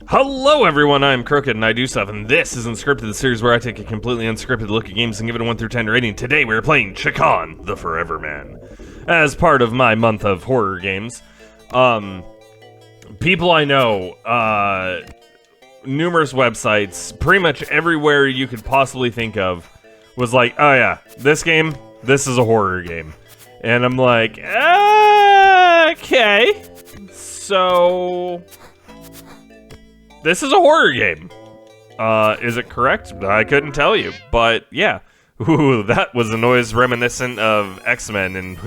Hello everyone, I'm Krooked and I do stuff, and this is Unscripted, the series where I take a completely unscripted look at games and give it a 1 through 10 rating. Today we're playing Chakan, the Forever Man, as part of my month of horror games. People I know, numerous websites, pretty much everywhere you could possibly think of, was like, oh yeah, this is a horror game. And I'm like, okay, so... this is a horror game. Is it correct? I couldn't tell you, but yeah. Ooh, that was a noise reminiscent of X-Men and...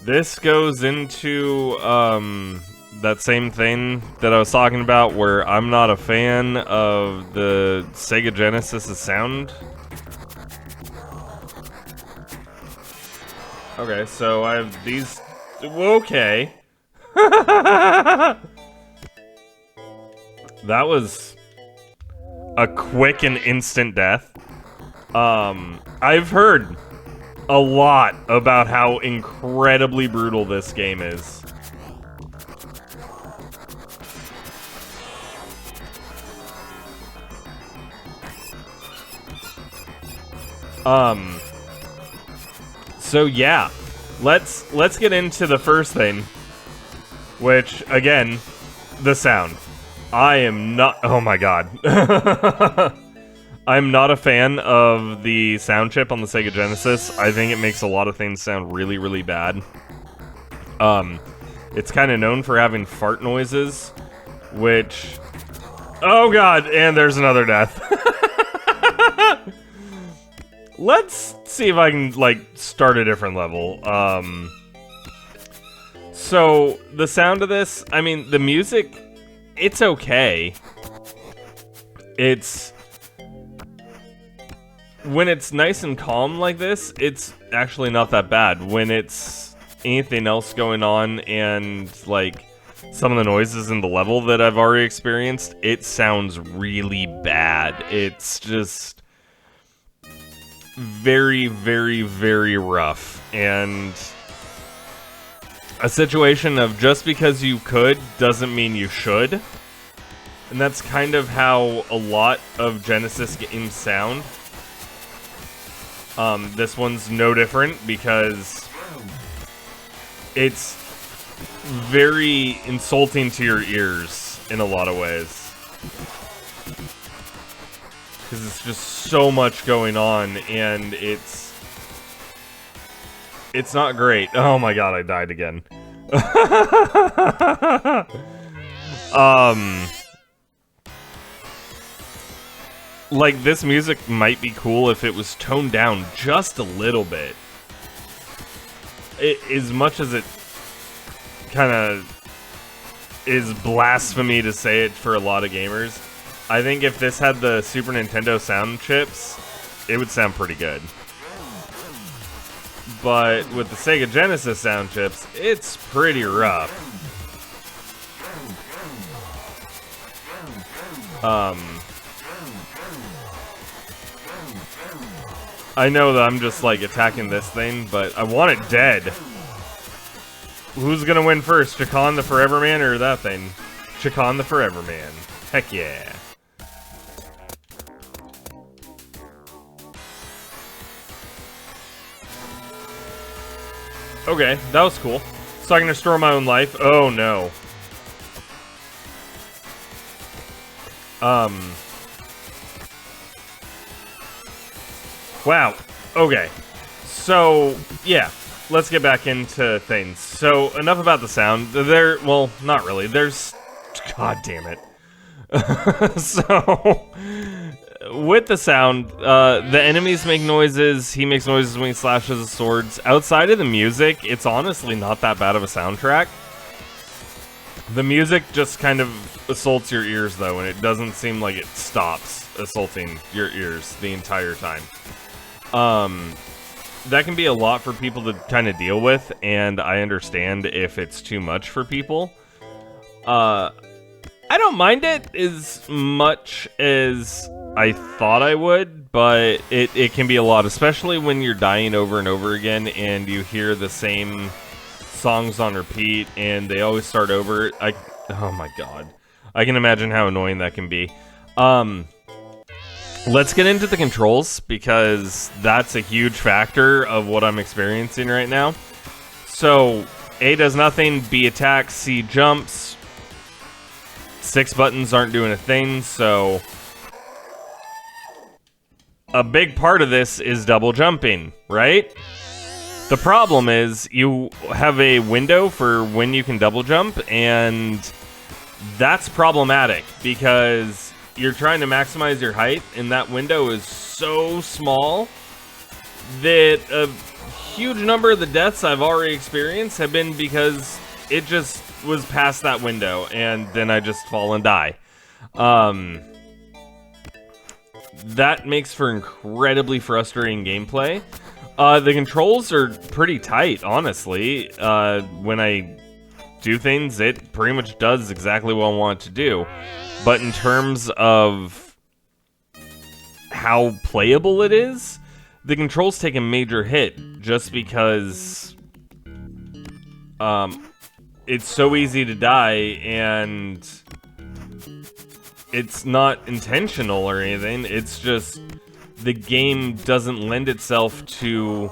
This goes into, that same thing that I was talking about where I'm not a fan of the Sega Genesis' sound. Okay, so I have these... okay. That was a quick and instant death. I've heard a lot about how incredibly brutal this game is. So yeah, let's get into the first thing. Which, again, the sound. I am not... oh my god. I'm not a fan of the sound chip on the Sega Genesis. I think it makes a lot of things sound really, really bad. It's kind of known for having fart noises, which... oh god, and there's another death. Let's see if I can, like, start a different level. So, the sound of this, I mean, the music, it's okay. It's... when it's nice and calm like this, it's actually not that bad. When it's anything else going on and, like, some of the noises in the level that I've already experienced, it sounds really bad. It's just... very, very, very rough. And... a situation of just because you could doesn't mean you should. And that's kind of how a lot of Genesis games sound. This one's no different because it's very insulting to your ears in a lot of ways. Because it's just so much going on and it's not great. Oh my god, I died again. Like, this music might be cool if it was toned down just a little bit. As much as it kind of is blasphemy to say it for a lot of gamers, I think if this had the Super Nintendo sound chips, it would sound pretty good. But with the Sega Genesis sound chips, it's pretty rough. I know that I'm just, like, attacking this thing, but I want it dead. Who's gonna win first, Chakan the Forever Man or that thing? Chakan the Forever Man. Heck yeah. Okay, that was cool. So I can restore my own life. Oh no. Wow. Okay. So, yeah. Let's get back into things. So, enough about the sound. Well, not really. There's... god damn it. So... with the sound, the enemies make noises, he makes noises when he slashes his swords. Outside of the music, it's honestly not that bad of a soundtrack. The music just kind of assaults your ears, though, and it doesn't seem like it stops assaulting your ears the entire time. That can be a lot for people to kind of deal with, and I understand if it's too much for people. I don't mind it as much as I thought I would, but it can be a lot, especially when you're dying over and over again and you hear the same songs on repeat, and they always start over. Oh my god. I can imagine how annoying that can be. Let's get into the controls, because that's a huge factor of what I'm experiencing right now. So, A does nothing, B attacks, C jumps. 6 buttons aren't doing a thing, so... A big part of this is double jumping, right? The problem is, you have a window for when you can double jump, and that's problematic, because you're trying to maximize your height, and that window is so small that a huge number of the deaths I've already experienced have been because it just was past that window, and then I just fall and die. That makes for incredibly frustrating gameplay. The controls are pretty tight, honestly. When I do things, it pretty much does exactly what I want it to do. But in terms of how playable it is, the controls take a major hit just because it's so easy to die, and it's not intentional or anything. It's just the game doesn't lend itself to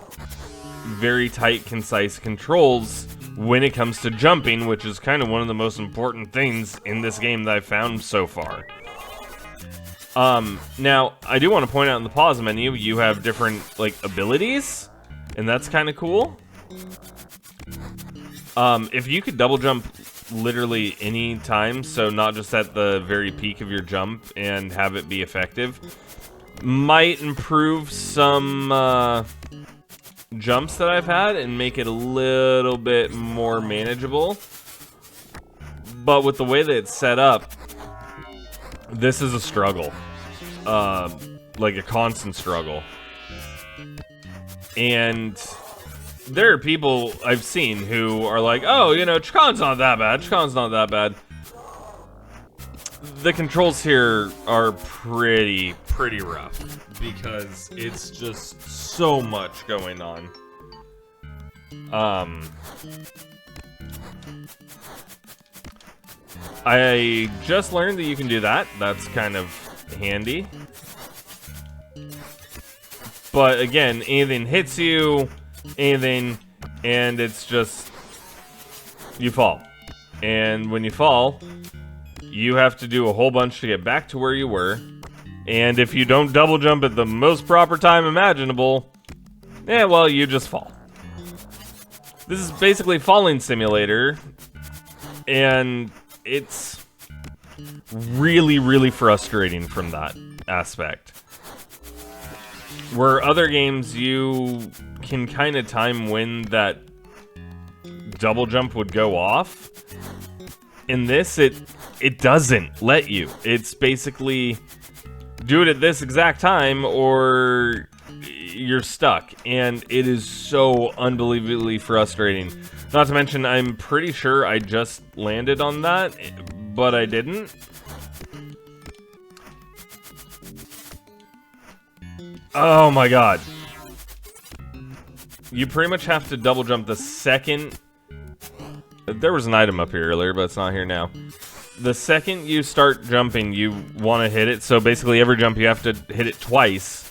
very tight, concise controls when it comes to jumping, which is kind of one of the most important things in this game that I've found so far. Now, I do want to point out in the pause menu, you have different, like, abilities, and that's kind of cool. If you could double jump literally any time, so not just at the very peak of your jump, and have it be effective, might improve some, jumps that I've had and make it a little bit more manageable. But with the way that it's set up, this is a struggle. Like a constant struggle. And there are people I've seen who are like, oh, you know, Chakan's not that bad. Chakan's not that bad. The controls here are pretty rough, because it's just so much going on. I just learned that you can do that. That's kind of handy. But again, anything hits you, anything, and it's just, you fall. And when you fall, you have to do a whole bunch to get back to where you were. And if you don't double jump at the most proper time imaginable, well, you just fall. This is basically Falling Simulator, and it's really frustrating from that aspect. Where other games, you can kind of time when that double jump would go off. In this, it doesn't let you. It's basically do it at this exact time or you're stuck, and it is so unbelievably frustrating. Not to mention, I'm pretty sure I just landed on that, but I didn't. Oh my god. You pretty much have to double jump the second... There was an item up here earlier, but it's not here now. The second you start jumping, you want to hit it. So basically every jump you have to hit it twice,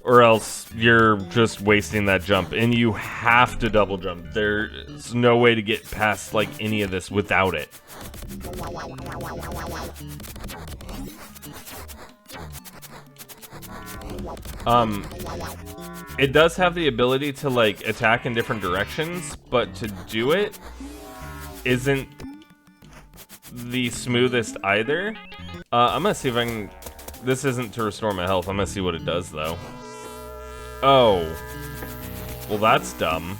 or else you're just wasting that jump. And you have to double jump. There's no way to get past like any of this without it. It does have the ability to like attack in different directions, but to do it isn't the smoothest either. I'm gonna see if I can... This isn't to restore my health. I'm gonna see what it does, though. Oh. Well, that's dumb.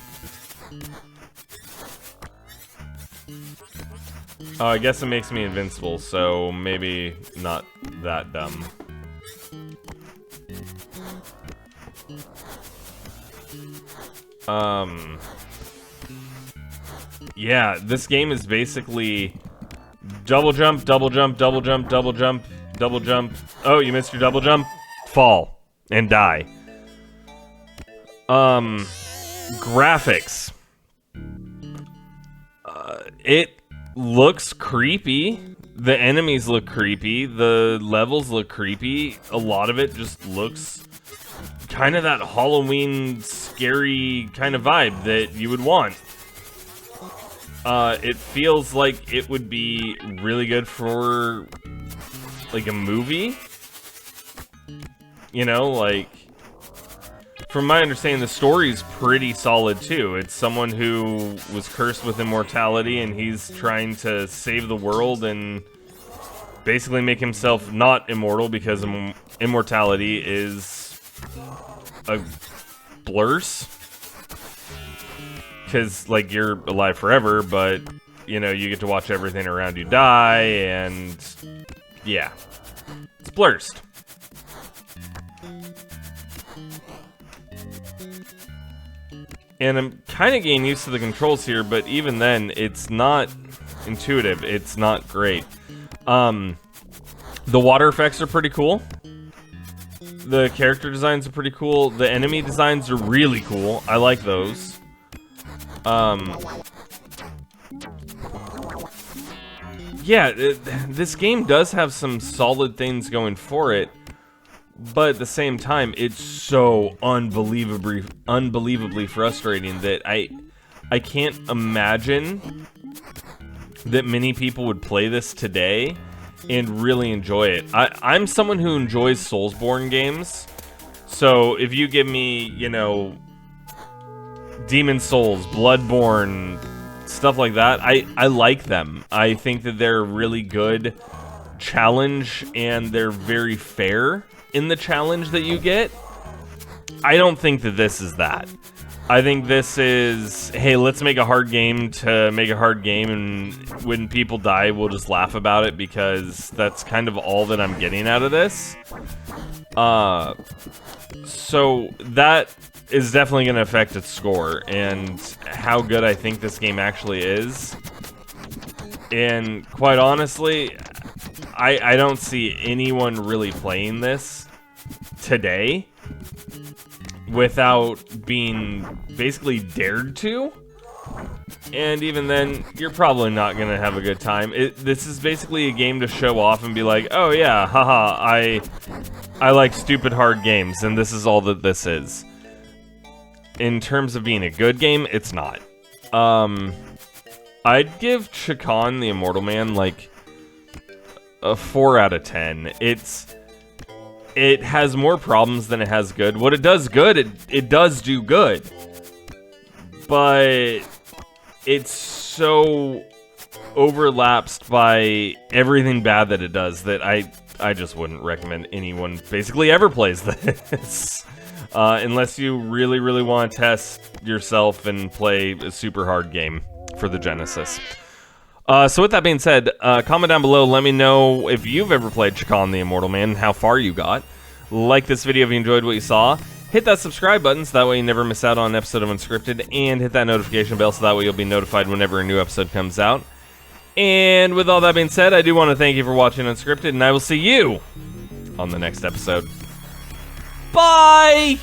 Oh, I guess it makes me invincible, so maybe not that dumb. Yeah, this game is basically double jump, double jump, double jump, double jump, double jump. Oh, you missed your double jump? Fall and die. Graphics. It looks creepy. The enemies look creepy. The levels look creepy. A lot of it just looks kind of that Halloween scary kind of vibe that you would want. It feels like it would be really good for like a movie. You know, like, from my understanding, the story's pretty solid too. It's someone who was cursed with immortality and he's trying to save the world and basically make himself not immortal because immortality is a blurs. Because, like, you're alive forever, but, you know, you get to watch everything around you die, and, yeah. It's blurst. And I'm kind of getting used to the controls here, but even then, it's not intuitive. It's not great. The water effects are pretty cool. The character designs are pretty cool. The enemy designs are really cool. I like those. Yeah, this game does have some solid things going for it, but at the same time, it's so unbelievably frustrating that I can't imagine that many people would play this today and really enjoy it. I'm someone who enjoys Soulsborne games, so if you give me, you know, Demon Souls, Bloodborne, stuff like that, I like them. I think that they're a really good challenge and they're very fair in the challenge that you get. I don't think that this is that. I think this is, hey, let's make a hard game to make a hard game, and when people die, we'll just laugh about it because that's kind of all that I'm getting out of this. So that is definitely going to affect its score and how good I think this game actually is. And quite honestly, I don't see anyone really playing this today without being basically dared to. And even then, you're probably not going to have a good time. This is basically a game to show off and be like, oh yeah, haha, I like stupid hard games, and this is all that this is. In terms of being a good game, it's not. I'd give Chakan the Immortal Man like a 4 out of 10. It has more problems than it has good. What it does good, it does do good. But it's so overlapsed by everything bad that it does that I just wouldn't recommend anyone basically ever plays this. Unless you really, really want to test yourself and play a super hard game for the Genesis. So with that being said, comment down below, let me know if you've ever played Chakan the Immortal Man, how far you got. Like this video if you enjoyed what you saw. Hit that subscribe button so that way you never miss out on an episode of Unscripted, and hit that notification bell so that way you'll be notified whenever a new episode comes out. And with all that being said, I do want to thank you for watching Unscripted, and I will see you on the next episode. Bye!